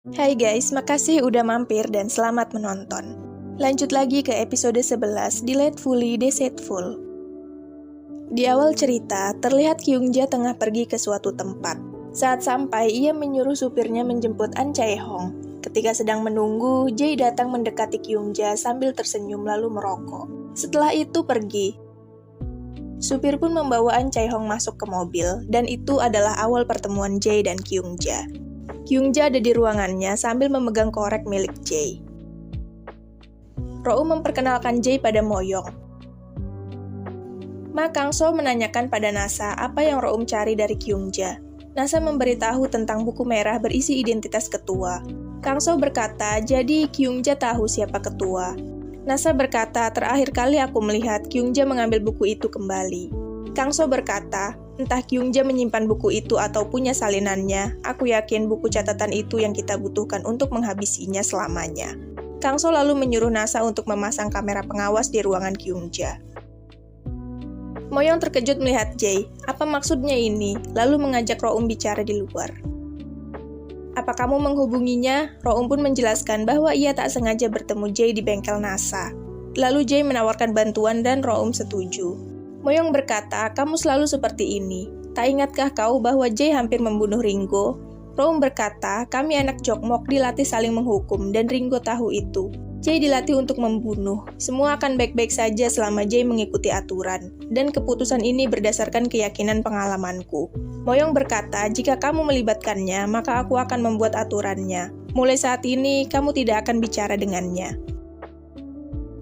Hai guys, makasih udah mampir dan selamat menonton. Lanjut lagi ke episode 11, Delightfully Deceitful. Di awal cerita, terlihat Kyungja tengah pergi ke suatu tempat. Saat sampai, ia menyuruh supirnya menjemput An Chae-hong. Ketika sedang menunggu, Jae datang mendekati Kyungja sambil tersenyum lalu merokok. Setelah itu pergi. Supir pun membawa An Chae-hong masuk ke mobil, dan itu adalah awal pertemuan Jae dan Kyungja. Kyungja ada di ruangannya sambil memegang korek milik Jae. Roum memperkenalkan Jae pada Moyong. Ma Kang-so menanyakan pada Nasa apa yang Roum cari dari Kyungja. Nasa memberitahu tentang buku merah berisi identitas ketua. Kang-so berkata, jadi Kyungja tahu siapa ketua. Nasa berkata, terakhir kali aku melihat Kyungja mengambil buku itu kembali. Kang-so berkata, entah Kyungja menyimpan buku itu atau punya salinannya, aku yakin buku catatan itu yang kita butuhkan untuk menghabisinya selamanya. Kang-so lalu menyuruh Nasa untuk memasang kamera pengawas di ruangan Kyungja. Moyong terkejut melihat Jae. Apa maksudnya ini? Lalu mengajak Roum bicara di luar. Apa kamu menghubunginya? Roum pun menjelaskan bahwa ia tak sengaja bertemu Jae di bengkel Nasa. Lalu Jae menawarkan bantuan dan Roum setuju. Moyong berkata, kamu selalu seperti ini. Tak ingatkah kau bahwa Jae hampir membunuh Ringo? Roum berkata, kami anak Jokmok dilatih saling menghukum dan Ringo tahu itu. Jae dilatih untuk membunuh. Semua akan baik-baik saja selama Jae mengikuti aturan. Dan keputusan ini berdasarkan keyakinan pengalamanku. Moyong berkata, jika kamu melibatkannya, maka aku akan membuat aturannya. Mulai saat ini, kamu tidak akan bicara dengannya.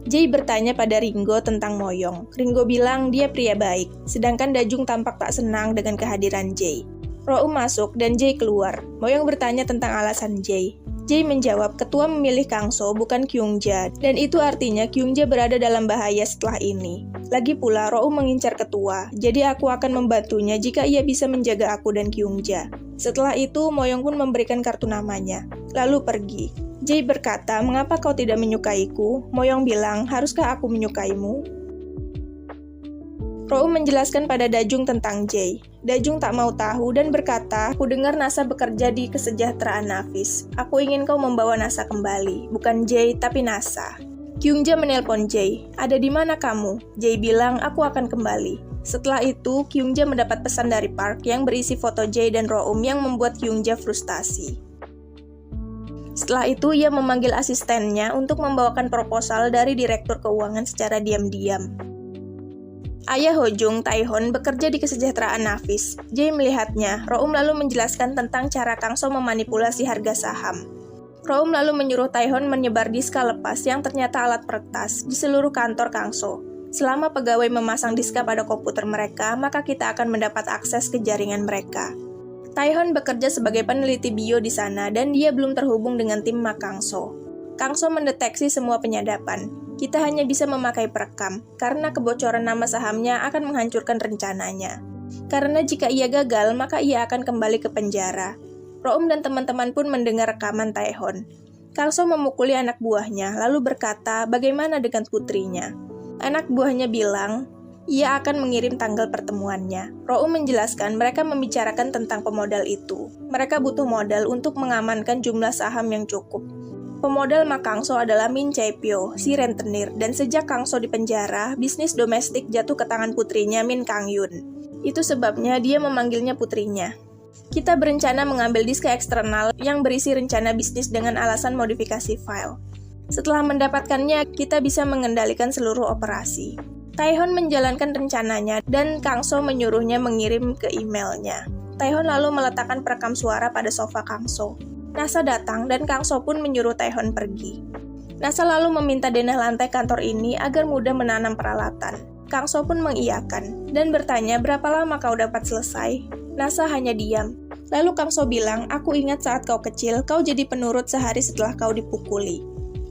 Jae bertanya pada Ringo tentang Moyong. Ringo bilang dia pria baik, sedangkan Dajung tampak tak senang dengan kehadiran Jae. Roum masuk dan Jae keluar. Moyong bertanya tentang alasan Jae. Jae menjawab, ketua memilih Kang-so bukan Kyungja, dan itu artinya Kyungja berada dalam bahaya setelah ini. Lagi pula, Roum mengincar ketua, jadi aku akan membantunya jika ia bisa menjaga aku dan Kyungja. Setelah itu, Moyong pun memberikan kartu namanya, lalu pergi. Jae berkata, mengapa kau tidak menyukaiku? Moyong bilang, haruskah aku menyukaimu? Roum menjelaskan pada Dajung tentang Jae. Dajung tak mau tahu dan berkata, aku dengar Nasa bekerja di kesejahteraan Nafis. Aku ingin kau membawa Nasa kembali, bukan Jae tapi Nasa. Kyungja menelpon Jae, ada di mana kamu? Jae bilang, aku akan kembali. Setelah itu, Kyungja mendapat pesan dari Park yang berisi foto Jae dan Roum yang membuat Kyungja frustasi. Setelah itu, ia memanggil asistennya untuk membawakan proposal dari direktur keuangan secara diam-diam. Ayah Hojung, Taihon, bekerja di kesejahteraan Nafis. Jae melihatnya. Roum lalu menjelaskan tentang cara Kang-so memanipulasi harga saham. Roum lalu menyuruh Taihon menyebar diska lepas yang ternyata alat peretas di seluruh kantor Kang-so. Selama pegawai memasang diska pada komputer mereka, maka kita akan mendapat akses ke jaringan mereka. Taihon bekerja sebagai peneliti bio di sana dan dia belum terhubung dengan tim Ma Kang-so. Kang-so mendeteksi semua penyadapan. Kita hanya bisa memakai perekam, karena kebocoran nama sahamnya akan menghancurkan rencananya. Karena jika ia gagal, maka ia akan kembali ke penjara. Roum dan teman-teman pun mendengar rekaman Taehon. Kang-so memukuli anak buahnya, lalu berkata, bagaimana dengan putrinya? Anak buahnya bilang, ia akan mengirim tanggal pertemuannya. Roum menjelaskan mereka membicarakan tentang pemodal itu. Mereka butuh modal untuk mengamankan jumlah saham yang cukup. Pemodal Ma Kang-so adalah Min Chae-pyo, si rentenir, dan sejak Kang-so di penjara, bisnis domestik jatuh ke tangan putrinya Min Kang-yun. Itu sebabnya dia memanggilnya putrinya. Kita berencana mengambil disk eksternal yang berisi rencana bisnis dengan alasan modifikasi file. Setelah mendapatkannya, kita bisa mengendalikan seluruh operasi. Taihon menjalankan rencananya, dan Kang-so menyuruhnya mengirim ke emailnya. Taihon lalu meletakkan perekam suara pada sofa Kang-so. Nasa datang dan Kang-so pun menyuruh Taihon pergi. Nasa lalu meminta denah lantai kantor ini agar mudah menanam peralatan. Kang-so pun mengiyakan dan bertanya berapa lama kau dapat selesai. Nasa hanya diam. Lalu Kang-so bilang, aku ingat saat kau kecil, kau jadi penurut sehari setelah kau dipukuli.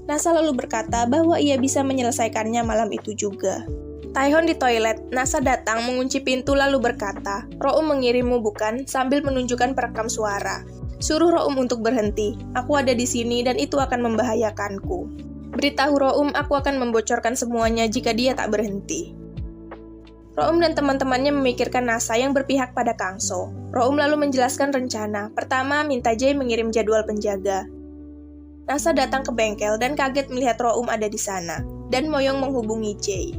Nasa lalu berkata bahwa ia bisa menyelesaikannya malam itu juga. Taihon di toilet, Nasa datang mengunci pintu lalu berkata, Roum mengirimmu bukan, sambil menunjukkan perekam suara. Suruh Roum untuk berhenti. Aku ada di sini dan itu akan membahayakanku. Beritahu Roum aku akan membocorkan semuanya jika dia tak berhenti. Roum dan teman-temannya memikirkan Nasa yang berpihak pada Kang-so. Roum lalu menjelaskan rencana. Pertama, minta Jae mengirim jadwal penjaga. Nasa datang ke bengkel dan kaget melihat Roum ada di sana, dan Moyong menghubungi Jae.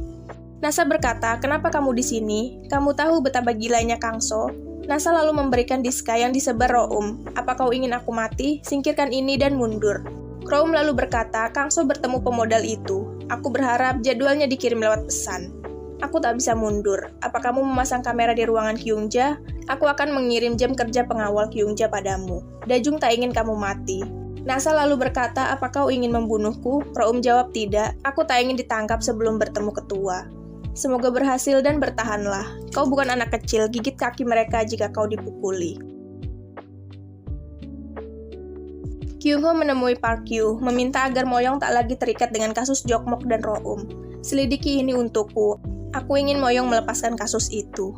Nasa berkata, kenapa kamu di sini? Kamu tahu betapa gilanya Kangso? Nasa lalu memberikan diska yang disebar Roum. Apa kau ingin aku mati? Singkirkan ini dan mundur. Roum lalu berkata, Kangso bertemu pemodal itu. Aku berharap jadwalnya dikirim lewat pesan. Aku tak bisa mundur. Apa kamu memasang kamera di ruangan Kyungja? Aku akan mengirim jam kerja pengawal Kyungja padamu. Dajung tak ingin kamu mati. Nasa lalu berkata, apa kau ingin membunuhku? Roum jawab tidak. Aku tak ingin ditangkap sebelum bertemu ketua. Semoga berhasil dan bertahanlah. Kau bukan anak kecil, gigit kaki mereka jika kau dipukuli. Kyungho menemui Park Yu, meminta agar Moyong tak lagi terikat dengan kasus Jokmok dan Roum. Selidiki ini untukku. Aku ingin Moyong melepaskan kasus itu.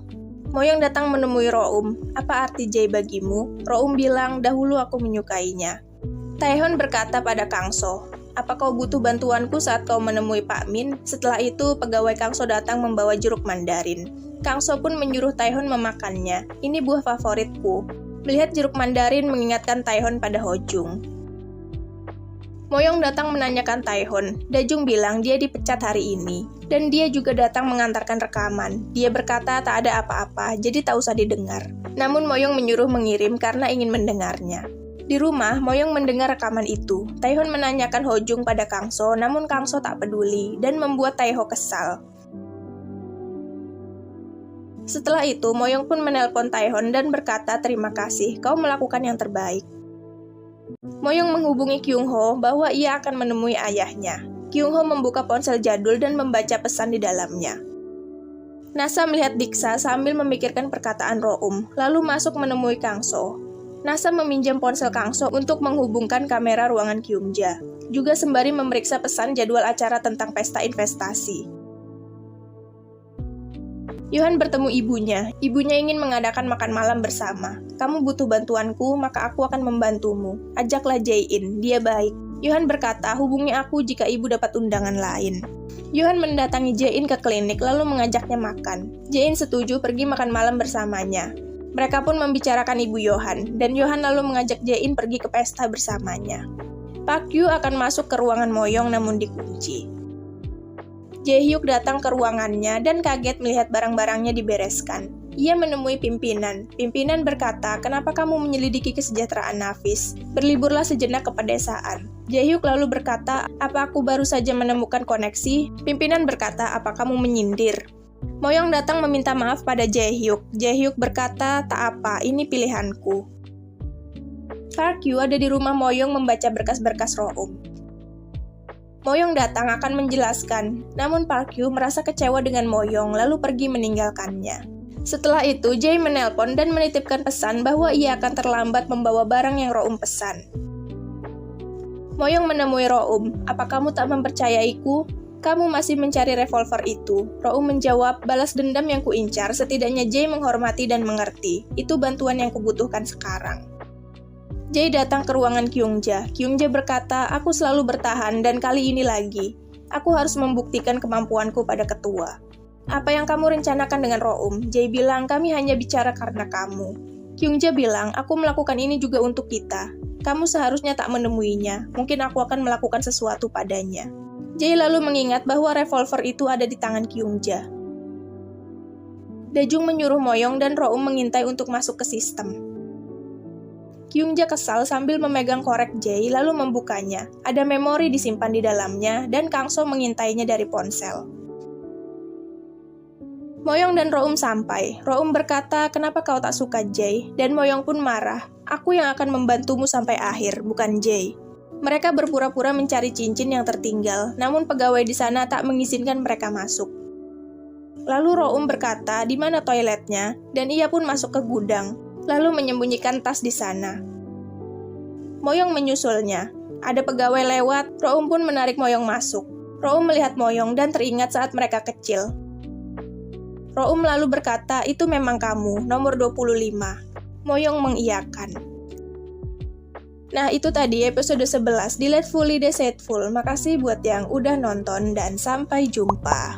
Moyong datang menemui Roum. Apa arti Jae bagimu? Roum bilang, dahulu aku menyukainya. Taehon berkata pada Kangso, apa kau butuh bantuanku saat kau menemui Pak Min? Setelah itu, pegawai Kangso datang membawa jeruk mandarin. Kangso pun menyuruh Taehon memakannya. Ini buah favoritku. Melihat jeruk mandarin mengingatkan Taehon pada Hojung. Moyong datang menanyakan Taehon. Dajung bilang dia dipecat hari ini. Dan dia juga datang mengantarkan rekaman. Dia berkata tak ada apa-apa, jadi tak usah didengar. Namun Moyong menyuruh mengirim karena ingin mendengarnya. Di rumah, Moyong mendengar rekaman itu. Taehon menanyakan Hojung pada Kangso, namun Kangso tak peduli dan membuat Taeho kesal. Setelah itu, Moyong pun menelpon Taehon dan berkata, terima kasih, kau melakukan yang terbaik. Moyong menghubungi Kyungho bahwa ia akan menemui ayahnya. Kyungho membuka ponsel jadul dan membaca pesan di dalamnya. Nasa melihat Diksa sambil memikirkan perkataan Roum, lalu masuk menemui Kangso. Nasa meminjam ponsel Kangso untuk menghubungkan kamera ruangan Kyungja, juga sembari memeriksa pesan jadwal acara tentang pesta investasi. Yohan bertemu ibunya. Ibunya ingin mengadakan makan malam bersama. Kamu butuh bantuanku, maka aku akan membantumu. Ajaklah Jae-in, dia baik. Yohan berkata, hubungi aku jika ibu dapat undangan lain. Yohan mendatangi Jae-in ke klinik lalu mengajaknya makan. Jae-in setuju pergi makan malam bersamanya. Mereka pun membicarakan ibu Yohan, dan Yohan lalu mengajak Jae-in pergi ke pesta bersamanya. Park Yu akan masuk ke ruangan Moyong namun dikunci. Jae-hyuk datang ke ruangannya dan kaget melihat barang-barangnya dibereskan. Ia menemui pimpinan. Pimpinan berkata, kenapa kamu menyelidiki kesejahteraan Nafis? Berliburlah sejenak ke pedesaan. Jae-hyuk lalu berkata, apa aku baru saja menemukan koneksi? Pimpinan berkata, apa kamu menyindir? Moyong datang meminta maaf pada Jae-hyuk. Jae-hyuk berkata, tak apa, ini pilihanku. Park Yu ada di rumah Moyong membaca berkas-berkas Roum. Moyong datang akan menjelaskan, namun Park Yu merasa kecewa dengan Moyong lalu pergi meninggalkannya. Setelah itu, Jae menelpon dan menitipkan pesan bahwa ia akan terlambat membawa barang yang Roum pesan. Moyong menemui Roum, apa kamu tak mempercayaiku? Kamu masih mencari revolver itu. Roum menjawab, balas dendam yang kuincar, setidaknya Jae menghormati dan mengerti. Itu bantuan yang kubutuhkan sekarang. Jae datang ke ruangan Kyungja. Kyungja berkata, aku selalu bertahan dan kali ini lagi. Aku harus membuktikan kemampuanku pada ketua. Apa yang kamu rencanakan dengan Roum? Jae bilang, kami hanya bicara karena kamu. Kyungja bilang, aku melakukan ini juga untuk kita. Kamu seharusnya tak menemuinya. Mungkin aku akan melakukan sesuatu padanya. Jae lalu mengingat bahwa revolver itu ada di tangan Kyungja. Dajung menyuruh Moyong dan Roum mengintai untuk masuk ke sistem. Kyungja kesal sambil memegang korek Jae lalu membukanya. Ada memori disimpan di dalamnya dan Kangso mengintainya dari ponsel. Moyong dan Roum sampai. Roum berkata, kenapa kau tak suka Jae? Dan Moyong pun marah. Aku yang akan membantumu sampai akhir, bukan Jae. Mereka berpura-pura mencari cincin yang tertinggal, namun pegawai di sana tak mengizinkan mereka masuk. Lalu Roum berkata, di mana toiletnya? Dan ia pun masuk ke gudang, lalu menyembunyikan tas di sana. Moyong menyusulnya. Ada pegawai lewat, Roum pun menarik Moyong masuk. Roum melihat Moyong dan teringat saat mereka kecil. Roum lalu berkata, itu memang kamu, nomor 25. Moyong mengiyakan. Nah, itu tadi episode 11 Delightfully Deceitful. Makasih buat yang udah nonton dan sampai jumpa.